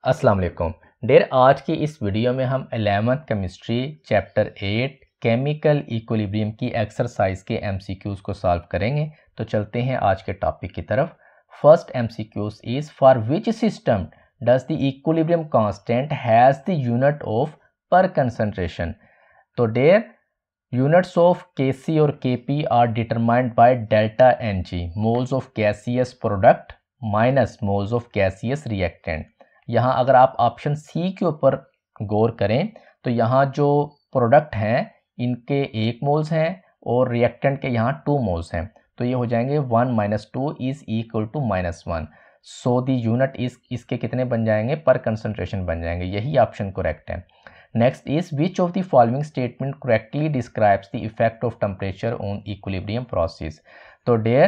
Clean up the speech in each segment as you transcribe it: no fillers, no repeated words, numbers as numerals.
अस्सलाम वालेकुम डेयर। आज की इस वीडियो में हम 11th chemistry chapter 8 chemical equilibrium की एक्सरसाइज के एमसीक्यूज को सॉल्व करेंगे। तो चलते हैं आज के टॉपिक की तरफ। First MCQs is for which system does the equilibrium constant has the unit of पर कंसंट्रेशन। तो डेयर units of Kc और Kp are determined by delta Ng, moles of gaseous product minus moles of gaseous reactant। यहाँ अगर आप option C के ऊपर गौर करें तो यहाँ जो प्रोडक्ट हैं इनके 1 मोल्स हैं और रिएक्टेंट के यहाँ 2 मोल्स हैं, तो ये हो जाएंगे 1 - 2 is equal to -1। So the unit इसके कितने बन जाएंगे, पर कंसंट्रेशन बन जाएंगे। यही ऑप्शन करेक्ट है। Next is which of the following statement correctly describes the effect of temperature on equilibrium process। तो dear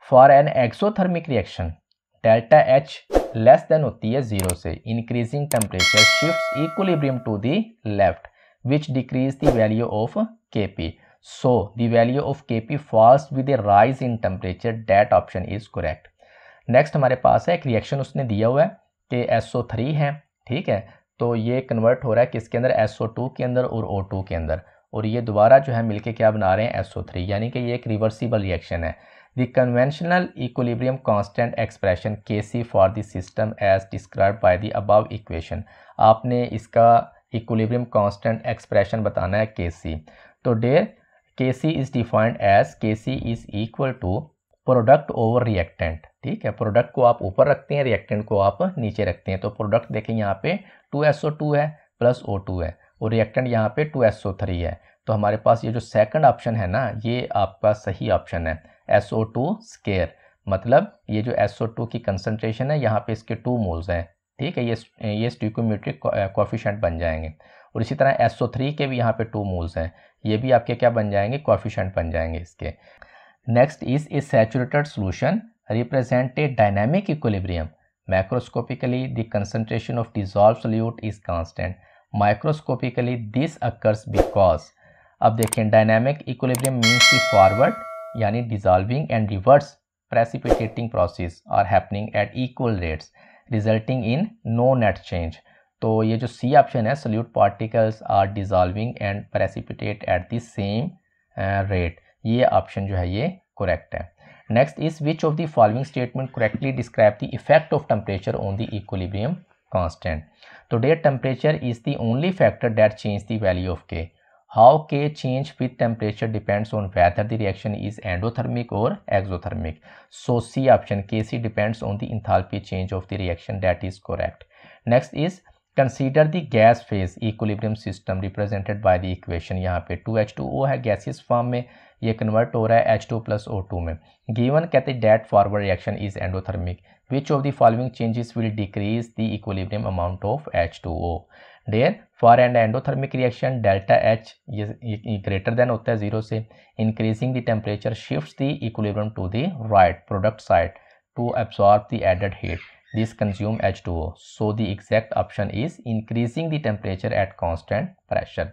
for an exothermic reaction delta H less than होती है 0 से, increasing temperature shifts equilibrium to the left which decrease the value of Kp। So the value of Kp falls with a rise in temperature। That option is correct। Next हमारे पास है एक reaction उसने दिया हुआ है कि SO3 है, ठीक है, तो ये कन्वर्ट हो रहा है किसके अंदर, SO2 के अंदर और O2 के अंदर, और ये दोबारा जो है मिलके क्या बना रहे हैं, SO3, यानी कि ये एक रिवर्सिबल रिएक्शन है। The conventional equilibrium constant expression Kc for the system as described by the above equation. आपने इसका इक्विलिब्रियम कांस्टेंट एक्सप्रेशन बताना है Kc। तो there Kc is defined as Kc is equal to product over reactant, ठीक है। Product को आप ऊपर रखते हैं, रिएक्टेंट को आप नीचे रखते हैं। तो प्रोडक्ट देखें यहाँ पे 2SO2 है प्लस O2 है और रिएक्टेंट यहाँ पे 2SO3 है। तो हमारे पास ये जो सेकंड ऑप्शन है ना, ये आपका सही ऑप्शन है, SO2 स्केयर। मतलब ये जो SO2 की कंसंट्रेशन है यहाँ पे इसके 2 मोल्स हैं, ठीक है, ये स्टोइकियोमेट्रिक कोएफिशिएंट बन जाएंगे। और इसी तरह SO3 के भी यहाँ पे 2 मोल्स हैं, ये भी आपके क्या बन जाएंगे, कोएफिशिएंट बन जाएंगे इसके। Next is a saturated solution represent a dynamic equilibrium. Macroscopically, the concentration of dissolved solute is constant. Microscopically, this occurs because, अब देखें, dynamic equilibrium means the forward यानी dissolving and reverse precipitating process are happening at equal rates, resulting in no net change। तो ये जो C option है, solute particles are dissolving and precipitate at the same rate, ये option जो है ये correct है। Next is which of the following statement correctly describe the effect of temperature on the equilibrium constant। तो dear temperature is the only factor that change the value of K। How K change with temperature depends on whether the reaction is endothermic or exothermic। So C option Kc depends on the enthalpy change of the reaction। That is correct। Next is consider the gas phase equilibrium system represented by the equation। यहाँ पे 2H2O है gaseous form में, ये convert हो रहा है H2 + O2 में। Given कहते हैं that forward reaction is endothermic, which of the following changes will decrease the equilibrium amount of H2O। There for and endothermic reaction delta H ये ग्रेटर देन होता है 0 से, increasing the temperature shifts the equilibrium to the right product side to absorb the added heat, this consume H2O। So the exact option is increasing the temperature at constant pressure.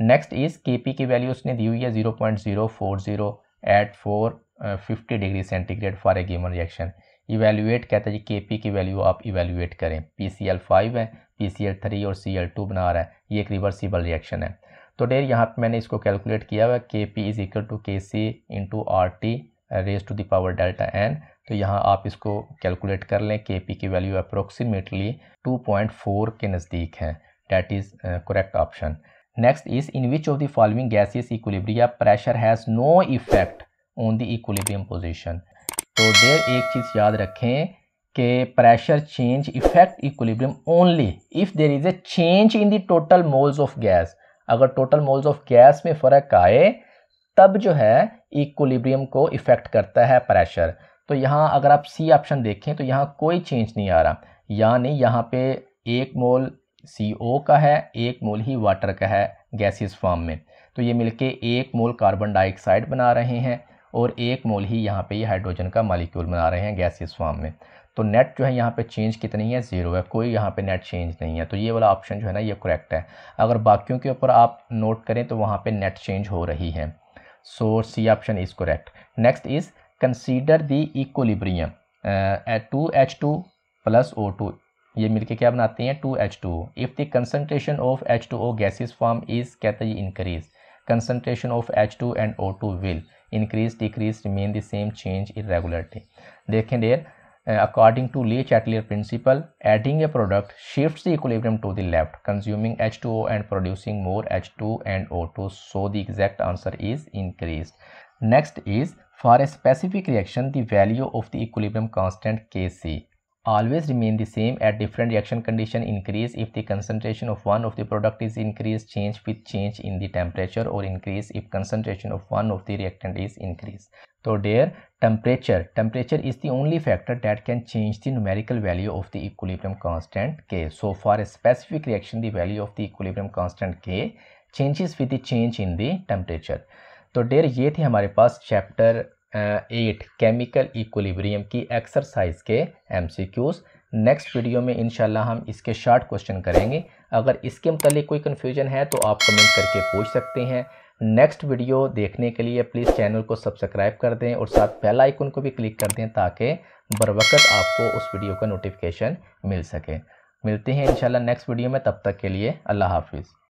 Next is Kp की value उसने दी हुई है 0.040 at 450 degree centigrade for a given reaction. Evaluate कहता है जी Kp की value आप इवेल्युएट करें। PCl5 है, PCl3 और Cl2 बना रहा है, ये एक रिवर्सिबल रिएक्शन है। तो डेर यहाँ पे मैंने इसको कैलकुलेट किया हुआ, Kp is equal to Kc into RT raise to the power delta n। तो यहाँ आप इसको कैलकुलेट कर लें, Kp की वैल्यू अप्रोक्सीमेटली 2.4 के नज़दीक है। That is correct option. Next is in which of the following gaseous equilibria pressure has no effect on the equilibrium position। तो देर एक चीज़ याद रखें कि pressure change affect equilibrium only if there is a change in the total moles of gas। अगर total moles of gas में फ़र्क आए तब जो है equilibrium को इफ़ेक्ट करता है pressure। तो यहाँ अगर आप C ऑप्शन देखें तो यहाँ कोई चेंज नहीं आ रहा, यानी यहाँ पे 1 मोल CO का है, 1 मोल ही वाटर का है गैसियस फॉर्म में, तो ये मिलके 1 मोल कार्बन डाइऑक्साइड बना रहे हैं और 1 मोल ही यहाँ पे ये हाइड्रोजन का मॉलिक्यूल बना रहे हैं गैसियस फॉर्म में। तो नेट जो है यहाँ पे चेंज कितनी है, 0 है, कोई यहाँ पे नेट चेंज नहीं है। तो ये वाला ऑप्शन जो है ना ये करेक्ट है। अगर बाकियों के ऊपर आप नोट करें तो वहाँ पे नेट चेंज हो रही है। So C option is correct. Next is consider the equilibrium 2H2 + O2 ये मिलके क्या बनाते हैं 2H2O। If the concentration of H2O gases form is कहता है increase, concentration of H2 and O2 will increase decrease remain the same change irregularity. देखें there according to Le-Chatelier principle, adding a product shifts the equilibrium to the left, consuming H2O and producing more H2 and O2, so the exact answer is increased. Next is, for a specific reaction, the value of the equilibrium constant Kc always remain the same at different reaction condition increase if the concentration of one of the product is increased, change with change in the temperature, or increase if concentration of one of the reactant is increased. So there temperature is the only factor that can change the numerical value of the equilibrium constant K. So for a specific reaction the value of the equilibrium constant K changes with the change in the temperature. तो dare ये थे हमारे पास chapter 8 chemical equilibrium की exercise के MCQs। Next video में इंशाल्लाह हम इसके शॉर्ट क्वेश्चन करेंगे। अगर इसके मुतालिक कोई कन्फ्यूजन है तो आप कमेंट करके पूछ सकते हैं। नेक्स्ट वीडियो देखने के लिए प्लीज़ चैनल को सब्सक्राइब कर दें और साथ बेल आइकन को भी क्लिक कर दें ताकि बरवकत आपको उस वीडियो का नोटिफिकेशन मिल सके। मिलते हैं इंशाल्लाह नेक्स्ट वीडियो में, तब तक के लिए अल्लाह हाफिज़।